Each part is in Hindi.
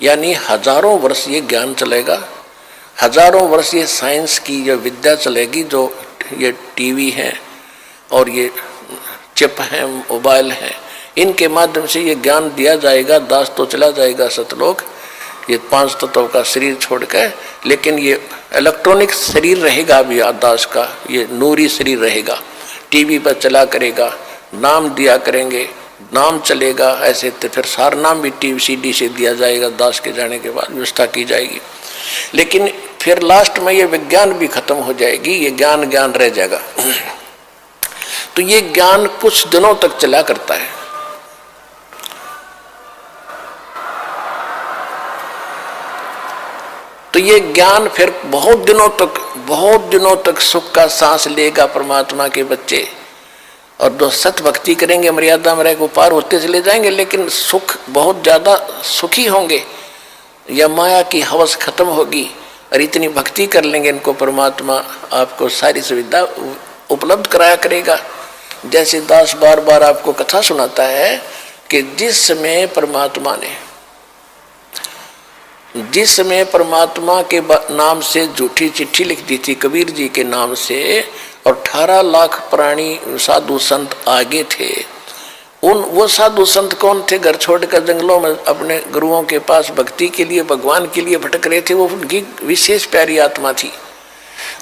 यानी हजारों वर्ष ये ज्ञान चलेगा, हजारों वर्ष ये साइंस की ये विद्या चलेगी, जो ये टीवी है और ये चिप है, मोबाइल है, इनके माध्यम से ये ज्ञान दिया जाएगा। दास तो चला जाएगा सतलोक, ये 5 तत्वों का शरीर छोड़कर, लेकिन ये इलेक्ट्रॉनिक शरीर रहेगा भी दास का, ये नूरी शरीर रहेगा। टीवी पर चला करेगा, नाम दिया करेंगे, नाम चलेगा। ऐसे तो फिर सारा नाम भी टीवी सीडी से दिया जाएगा, दास के जाने के बाद व्यवस्था की जाएगी। लेकिन फिर लास्ट में ये विज्ञान भी खत्म हो जाएगी, ये ज्ञान ज्ञान रह जाएगा। तो ये ज्ञान कुछ दिनों तक चला करता है। तो ये ज्ञान फिर बहुत दिनों तक सुख का सांस लेगा परमात्मा के बच्चे। और जो सत भक्ति करेंगे, मर्यादा में रह पार होते चले जाएंगे, लेकिन सुख बहुत ज्यादा सुखी होंगे। या माया की हवस खत्म होगी और इतनी भक्ति कर लेंगे, इनको परमात्मा आपको सारी सुविधा उपलब्ध कराया करेगा। जैसे दास बार बार आपको कथा सुनाता है कि जिस समय परमात्मा के नाम से झूठी चिट्ठी लिख दी थी कबीर जी के नाम से, और 18 लाख प्राणी साधु संत आगे थे। वो साधु संत कौन थे? घर छोड़कर जंगलों में अपने गुरुओं के पास भक्ति के लिए, भगवान के लिए भटक रहे थे। वो उनकी विशेष प्यारी आत्मा थी।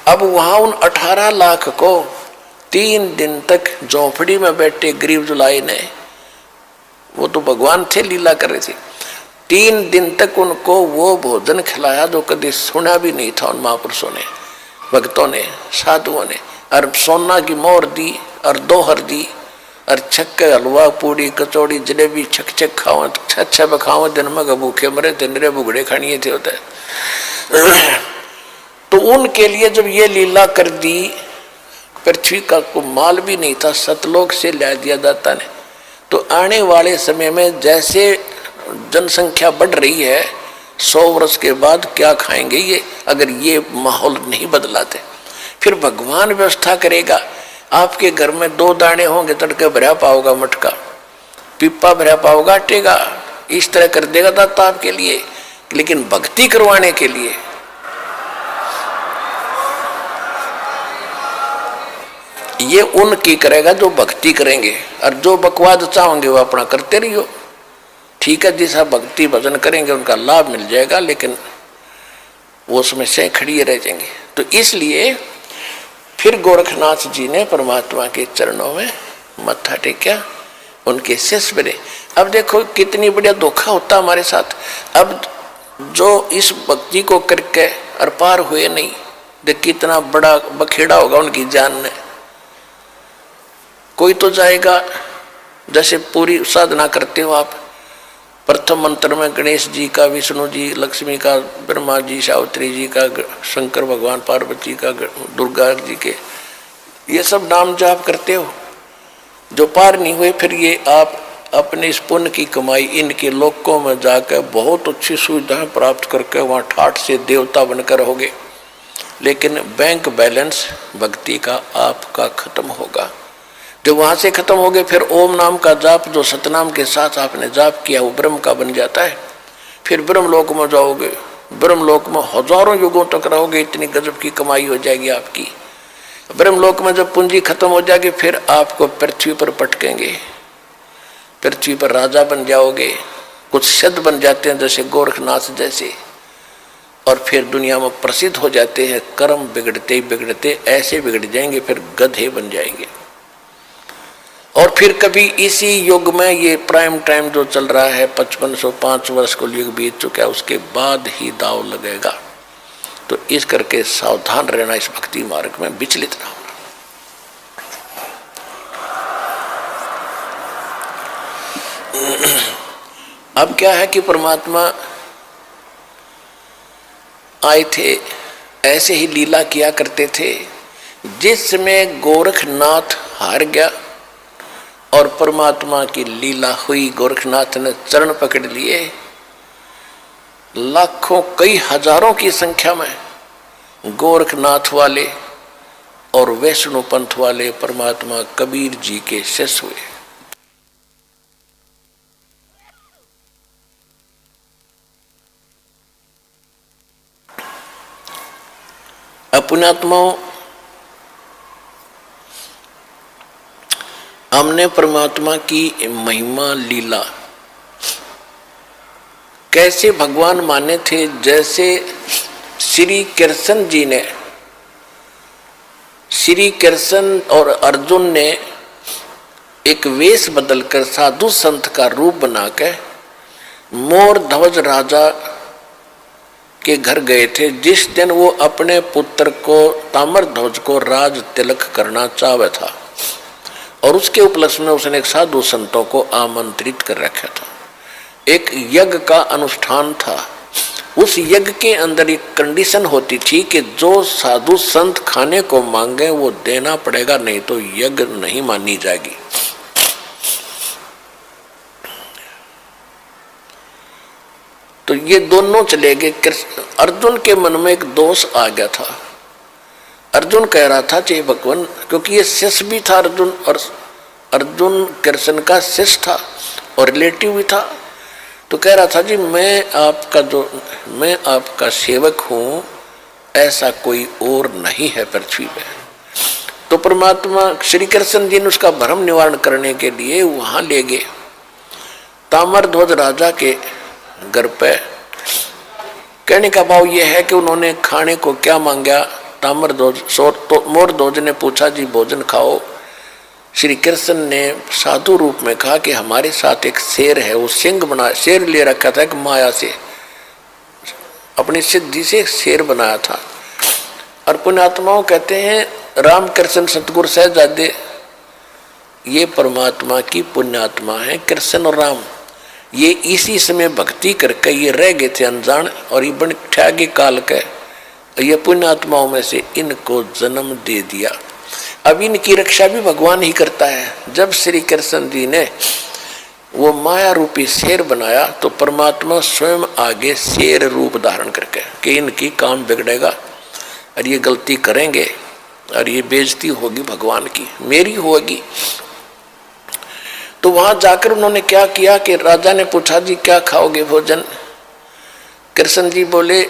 अब वहां उन 18 लाख को 3 दिन तक झोंपड़ी में बैठे गरीब जुलाई ने, वो तो भगवान थे, लीला कर रहे थे, 3 दिन तक उनको वो भोजन खिलाया जो कभी सुना भी नहीं था उन महापुरुषों ने, भक्तों ने, साधुओं ने। और सोना की मोहर दी और दोहर दी और छक्के हलवा पूड़ी कचौड़ी जलेबी छक खाओ, छह बखाओ, दिन में भूखे मरे थे, निरे बुगड़े खानिए थे होते। तो उनके लिए जब ये लीला कर दी, पृथ्वी का को माल भी नहीं था, सतलोक से ला दिया जाता ने। तो आने वाले समय में जैसे जनसंख्या बढ़ रही है, 100 वर्ष के बाद क्या खाएंगे ये, अगर ये माहौल नहीं बदलाते? फिर भगवान व्यवस्था करेगा। आपके घर में 2 दाने होंगे, तड़के भरा पाओगा मटका, पिप्पा भरा पाओगा आटेगा, इस तरह कर देगा दाता आपके लिए। लेकिन भक्ति करवाने के लिए ये उनकी करेगा जो भक्ति करेंगे, और जो बकवाद चाहोगे वो अपना करते रहियो। ठीक है, जैसा भक्ति भजन करेंगे उनका लाभ मिल जाएगा, लेकिन वो समस्याएं खड़ी रह जाएंगी। तो इसलिए फिर गोरखनाथ जी ने परमात्मा के चरणों में मत्था टेका, उनके शिष्य बने। अब देखो कितनी बढ़िया धोखा होता हमारे साथ। अब जो इस भक्ति को करके और पार हुए नहीं, देख कितना बड़ा बखेड़ा होगा उनकी जान में। कोई तो जाएगा, जैसे पूरी साधना करते हो आप, प्रथम मंत्र में गणेश जी का, विष्णु जी, लक्ष्मी का, ब्रह्मा जी, सावित्री जी का, शंकर भगवान, पार्वती का, दुर्गा जी के, ये सब नाम जाप करते हो। जो पार नहीं हुए, फिर ये आप अपने इस पुण्य की कमाई इनके लोकों में जाकर बहुत अच्छी सुविधाएं प्राप्त करके वहाँ ठाठ से देवता बनकर रहोगे। लेकिन बैंक बैलेंस भक्ति का आपका खत्म होगा। जब वहां से खत्म हो गए, फिर ओम नाम का जाप जो सतनाम के साथ आपने जाप किया वो ब्रह्म का बन जाता है। फिर ब्रह्मलोक में जाओगे, ब्रह्मलोक में हजारों युगों तक रहोगे, इतनी गजब की कमाई हो जाएगी आपकी। ब्रह्मलोक में जब पूंजी खत्म हो जाएगी, फिर आपको पृथ्वी पर पटकेंगे, पृथ्वी पर राजा बन जाओगे। कुछ सिद्ध बन जाते हैं जैसे गोरखनाथ जैसे, और फिर दुनिया में प्रसिद्ध हो जाते हैं। कर्म बिगड़ते बिगड़ते ऐसे बिगड़ जाएंगे, फिर गधे बन जाएंगे। और फिर कभी इसी युग में, ये प्राइम टाइम जो चल रहा है, 5505 वर्ष को युग बीत चुका है, उसके बाद ही दाव लगेगा। तो इस करके सावधान रहना, इस भक्ति मार्ग में विचलित ना होना। अब क्या है कि परमात्मा आए थे, ऐसे ही लीला किया करते थे। जिस समय गोरखनाथ हार गया और परमात्मा की लीला हुई, गोरखनाथ ने चरण पकड़ लिए, लाखों कई हजारों की संख्या में गोरखनाथ वाले और वैष्णो पंथ वाले परमात्मा कबीर जी के शिष्य हुए। पुण्यात्माओं, हमने परमात्मा की महिमा लीला कैसे भगवान माने थे, जैसे श्री कृष्ण जी ने, श्री कृष्ण और अर्जुन ने एक वेश बदलकर साधु संत का रूप बनाकर मोर ध्वज राजा के घर गए थे, जिस दिन वो अपने पुत्र को ताम्र ध्वज को राज तिलक करना चाहता था, और उसके उपलक्ष्य में उसने एक साधु संतों को आमंत्रित कर रखा था। एक यज्ञ का अनुष्ठान था। उस यज्ञ के अंदर एक कंडीशन होती थी कि जो साधु संत खाने को मांगे वो देना पड़ेगा, नहीं तो यज्ञ नहीं मानी जाएगी। तो ये दोनों चले गए। अर्जुन के मन में एक दोष आ गया था। अर्जुन कह रहा था कि भगवान, क्योंकि ये शिष्य भी था अर्जुन, और अर्जुन कृष्ण का शिष्य था और रिलेटिव भी था, तो कह रहा था जी मैं आपका सेवक हूं, ऐसा कोई और नहीं है पृथ्वी पे। तो परमात्मा श्री कृष्ण जी ने उसका भ्रम निवारण करने के लिए वहां ले गए ताम्रध्वज राजा के घर पे। कहने का भाव यह है कि उन्होंने खाने को क्या मांगा। ताम्रध्वज तो मोरध्वज ने पूछा जी भोजन खाओ। श्री कृष्ण ने साधु रूप में कहा कि हमारे साथ एक शेर है, वो सिंह बना, शेर ले रखा था एक माया से, अपनी सिद्धि से एक शेर बनाया था। और पुण्यात्माओं कहते हैं रामकृष्ण सतगुरु सहजादे ये परमात्मा की पुण्यात्मा है। कृष्ण और राम ये इसी समय भक्ति करके ये रह गए थे अनजान, और ये बन ठगे काल के, ये पुण्यात्माओं में से इनको जन्म दे दिया। अब इनकी रक्षा भी भगवान ही करता है। जब श्री कृष्ण जी ने वो माया रूपी शेर बनाया तो परमात्मा स्वयं आगे शेर रूप धारण करके कि इनकी काम बिगड़ेगा और ये गलती करेंगे और ये बेइज्जती होगी भगवान की, मेरी होगी। तो वहां जाकर उन्होंने क्या किया कि राजा ने पूछा जी क्या खाओगे भोजन। कृष्ण जी बोले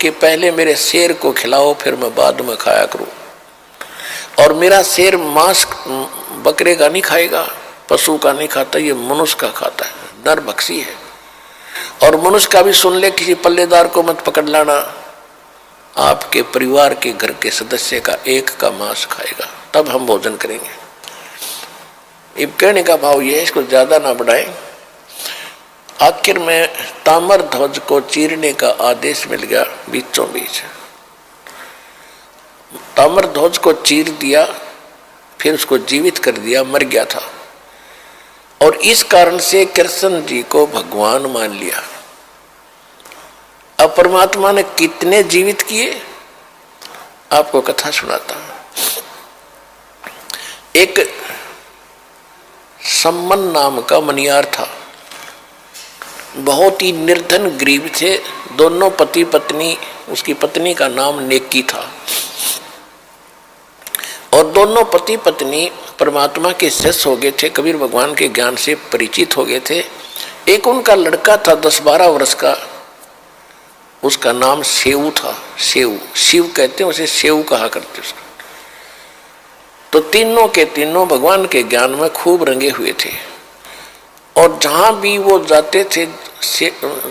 कि पहले मेरे शेर को खिलाओ, फिर मैं बाद में खाया करूं। और मेरा शेर मांस बकरे का नहीं खाएगा, पशु का नहीं खाता, ये मनुष्य का खाता है, नरभक्षी है। और मनुष्य का भी सुन ले, किसी पल्लेदार को मत पकड़ लाना, आपके परिवार के घर के सदस्य का एक का मांस खाएगा, तब हम भोजन करेंगे। अब कहने का भाव यह है, इसको ज्यादा ना बढ़ाएं। आखिर में ताम्र ध्वज को चीरने का आदेश मिल गया। बीचों बीच ताम्र ध्वज को चीर दिया, फिर उसको जीवित कर दिया, मर गया था। और इस कारण से कृष्ण जी को भगवान मान लिया। अब परमात्मा ने कितने जीवित किए, आपको कथा सुनाता हूं। एक सम्मन नाम का मनियार था, बहुत ही निर्धन गरीब थे। दोनों पति पत्नी, उसकी पत्नी का नाम नेकी था, और दोनों पति पत्नी परमात्मा के शिष्य हो गए थे, कबीर भगवान के ज्ञान से परिचित हो गए थे। एक उनका लड़का था 10-12 वर्ष का, उसका नाम सेऊ था। सेऊ, शिव कहते हैं उसे, सेऊ कहा करते उसको। तो तीनों के तीनों भगवान के ज्ञान में खूब रंगे हुए थे, और जहां भी वो जाते थे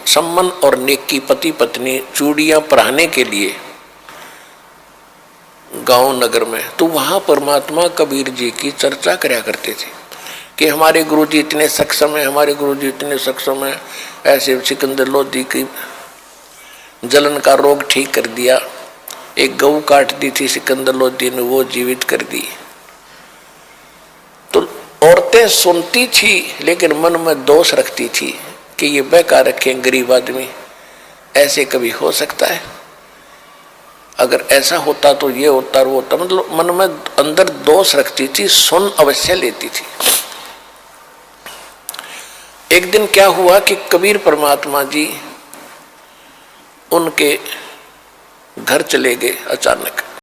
सम्मन और नेकी पति पत्नी चूड़ियां पहनने के लिए गांव नगर में, तो वहां परमात्मा कबीर जी की चर्चा करया करते थे कि हमारे गुरुजी इतने सक्षम है, हमारे गुरुजी इतने सक्षम है। ऐसे सिकंदर लोधी की जलन का रोग ठीक कर दिया, एक गऊ काट दी थी सिकंदर लोधी ने, वो जीवित कर दी। तो औरतें सुनती थी लेकिन मन में दोष रखती थी कि ये बेकार रखे गरीब आदमी, ऐसे कभी हो सकता है? अगर ऐसा होता तो ये होता वो होता, मतलब मन में अंदर दोष रखती थी, सुन अवश्य लेती थी। एक दिन क्या हुआ कि कबीर परमात्मा जी उनके घर चले गए अचानक।